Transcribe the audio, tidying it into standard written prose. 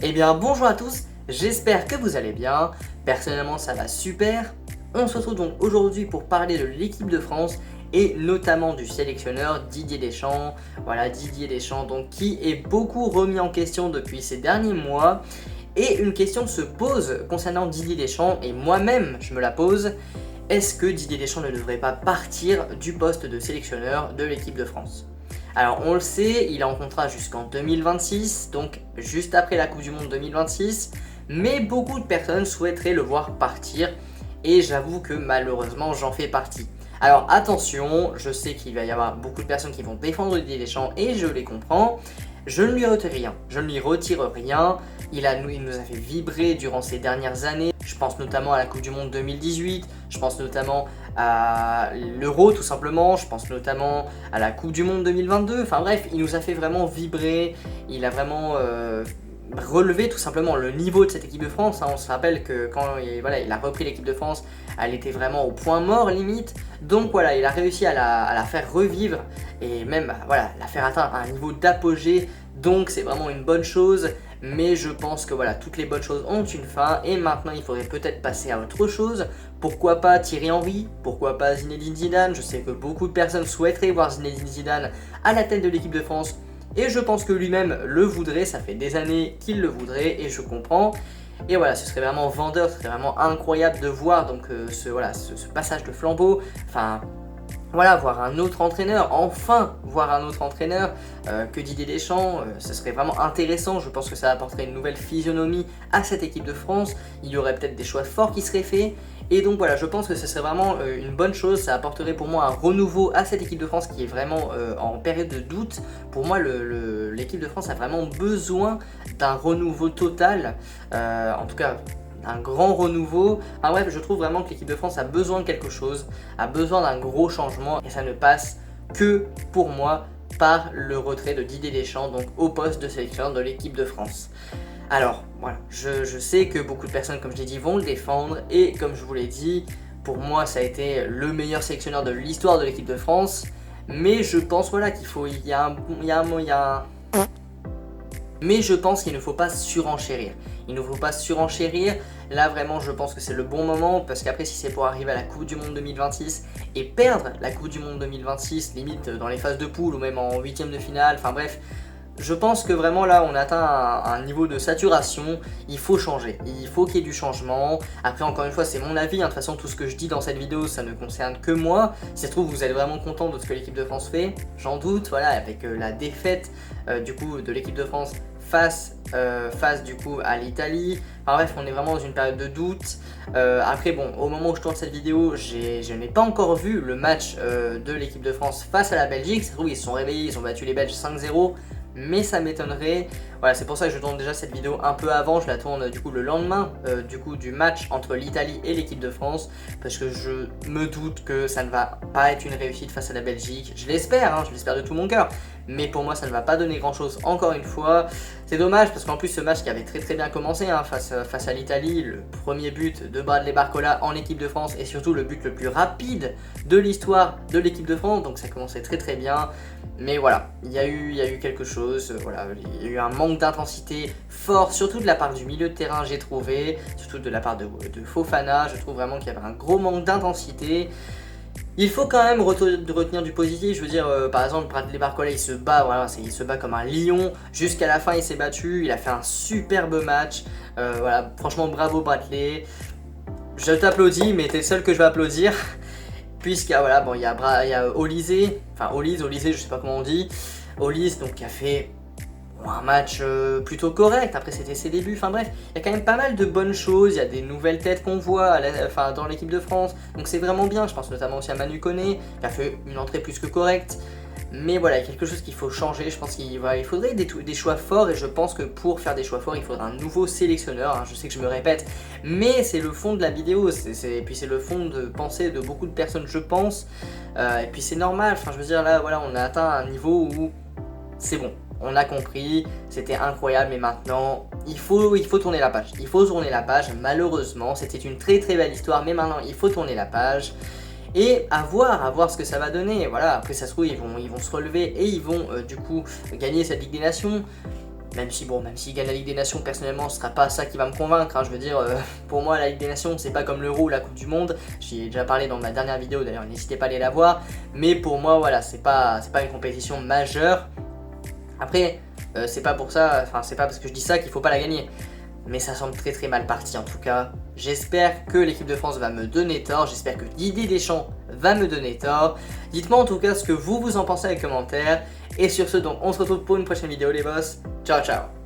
Eh bien bonjour à tous, j'espère que vous allez bien, personnellement ça va super. On se retrouve donc aujourd'hui pour parler de l'équipe de France et notamment du sélectionneur Didier Deschamps. Voilà, Didier Deschamps donc qui est beaucoup remis en question depuis ces derniers mois. Et une question se pose concernant Didier Deschamps et moi-même je me la pose. Est-ce que Didier Deschamps ne devrait pas partir du poste de sélectionneur de l'équipe de France ? Alors on le sait, il est en contrat jusqu'en 2026, donc juste après la Coupe du Monde 2026, mais beaucoup de personnes souhaiteraient le voir partir et j'avoue que malheureusement j'en fais partie. Alors attention, je sais qu'il va y avoir beaucoup de personnes qui vont défendre Didier Deschamps et je les comprends. Je ne lui retire rien, il nous a fait vibrer durant ces dernières années. Je pense notamment à la Coupe du Monde 2018, je pense notamment à l'Euro tout simplement, je pense notamment à la Coupe du Monde 2022. Enfin bref, il nous a fait vraiment vibrer, il a vraiment relevé tout simplement le niveau de cette équipe de France. On se rappelle que quand il a repris l'équipe de France, elle était vraiment au point mort limite. Donc voilà, il a réussi à la faire revivre et même la faire atteindre un niveau d'apogée. Donc c'est vraiment une bonne chose. Mais je pense que voilà, toutes les bonnes choses ont une fin et maintenant il faudrait peut-être passer à autre chose. Pourquoi pas Thierry Henry? Pourquoi pas Zinedine Zidane? Je sais que beaucoup de personnes souhaiteraient voir Zinedine Zidane à la tête de l'équipe de France et je pense que lui-même le voudrait, ça fait des années qu'il le voudrait et je comprends. Et voilà, ce serait vraiment vendeur, ce serait vraiment incroyable de voir donc ce passage de flambeau. Enfin, voilà, voir un autre entraîneur, enfin voir un autre entraîneur que Didier Deschamps, ce serait vraiment intéressant. Je pense que ça apporterait une nouvelle physionomie à cette équipe de France. Il y aurait peut-être des choix forts qui seraient faits. Et donc voilà, je pense que ce serait vraiment une bonne chose. Ça apporterait pour moi un renouveau à cette équipe de France qui est vraiment en période de doute. Pour moi, l'équipe de France a vraiment besoin d'un renouveau total. En tout cas, un grand renouveau. Enfin bref, je trouve vraiment que l'équipe de France a besoin de quelque chose, a besoin d'un gros changement et ça ne passe que pour moi par le retrait de Didier Deschamps donc au poste de sélectionneur de l'équipe de France. Alors voilà, je sais que beaucoup de personnes, comme je l'ai dit, vont le défendre et comme je vous l'ai dit, pour moi ça a été le meilleur sélectionneur de l'histoire de l'équipe de France, mais je pense voilà qu'il faut, mais je pense qu'il ne faut pas surenchérir. Il ne faut pas surenchérir. Là, vraiment, je pense que c'est le bon moment parce qu'après, si c'est pour arriver à la Coupe du Monde 2026 et perdre la Coupe du Monde 2026, limite dans les phases de poule ou même en huitième de finale, enfin bref, je pense que vraiment là, on atteint un niveau de saturation. Il faut changer. Il faut qu'il y ait du changement. Après, encore une fois, c'est mon avis. De toute façon, tout ce que je dis dans cette vidéo, ça ne concerne que moi. Si ça se trouve, vous êtes vraiment content de ce que l'équipe de France fait. J'en doute. Voilà, avec la défaite du coup de l'équipe de France face du coup à l'Italie. Enfin bref, on est vraiment dans une période de doute. Après bon, au moment où je tourne cette vidéo, je n'ai pas encore vu le match de l'équipe de France face à la Belgique. Ça se trouve, ils se sont réveillés, ils ont battu les Belges 5-0. Mais ça m'étonnerait. Voilà, c'est pour ça que je tourne déjà cette vidéo un peu avant. Je la tourne du coup le lendemain du match entre l'Italie et l'équipe de France. Parce que je me doute que ça ne va pas être une réussite face à la Belgique. Je l'espère, je l'espère de tout mon cœur. Mais pour moi, ça ne va pas donner grand chose encore une fois. C'est dommage parce qu'en plus, ce match qui avait très bien commencé face à l'Italie, le premier but de Bradley Barcola en équipe de France et surtout le but le plus rapide de l'histoire de l'équipe de France. Donc ça commençait très bien. Mais voilà, il y a eu quelque chose, voilà, il y a eu un manque d'intensité fort, surtout de la part du milieu de terrain, j'ai trouvé, surtout de la part de Fofana, je trouve vraiment qu'il y avait un gros manque d'intensité. Il faut quand même retenir du positif, je veux dire, par exemple, Bradley Barcola, il se bat, voilà, il se bat comme un lion, jusqu'à la fin il s'est battu, il a fait un superbe match, voilà, franchement bravo Bradley, je t'applaudis, mais t'es le seul que je vais applaudir. Puisqu'il voilà, bon, il y a Olise, je sais pas comment on dit, Olise donc qui a fait un match plutôt correct, après c'était ses débuts, enfin bref, il y a quand même pas mal de bonnes choses, il y a des nouvelles têtes qu'on voit dans l'équipe de France, donc c'est vraiment bien, je pense notamment aussi à Manu Koné, qui a fait une entrée plus que correcte. Mais voilà, il y a quelque chose qu'il faut changer, je pense qu'il faudrait des choix forts et je pense que pour faire des choix forts, il faudra un nouveau sélectionneur, je sais que je me répète, mais c'est le fond de la vidéo, et puis c'est le fond de pensée de beaucoup de personnes je pense, et puis c'est normal, je veux dire là, voilà, on a atteint un niveau où c'est bon, on a compris, c'était incroyable, mais maintenant, il faut tourner la page, malheureusement, c'était une très belle histoire, mais maintenant, il faut tourner la page. Et à voir ce que ça va donner. Voilà, après ça se trouve ils vont se relever et ils vont du coup gagner cette Ligue des Nations. Même si gagne la Ligue des Nations, personnellement, ce sera pas ça qui va me convaincre, hein. Je veux dire, pour moi, la Ligue des Nations, c'est pas comme l'Euro ou la Coupe du Monde. J'y ai déjà parlé dans ma dernière vidéo, d'ailleurs, n'hésitez pas à aller la voir. Mais pour moi, voilà, c'est pas une compétition majeure. Après, c'est pas pour ça, enfin, c'est pas parce que je dis ça qu'il faut pas la gagner. Mais ça semble très très mal parti en tout cas. J'espère que l'équipe de France va me donner tort, j'espère que Didier Deschamps va me donner tort. Dites-moi en tout cas ce que vous en pensez dans les commentaires. Et sur ce, donc on se retrouve pour une prochaine vidéo les boss. Ciao ciao.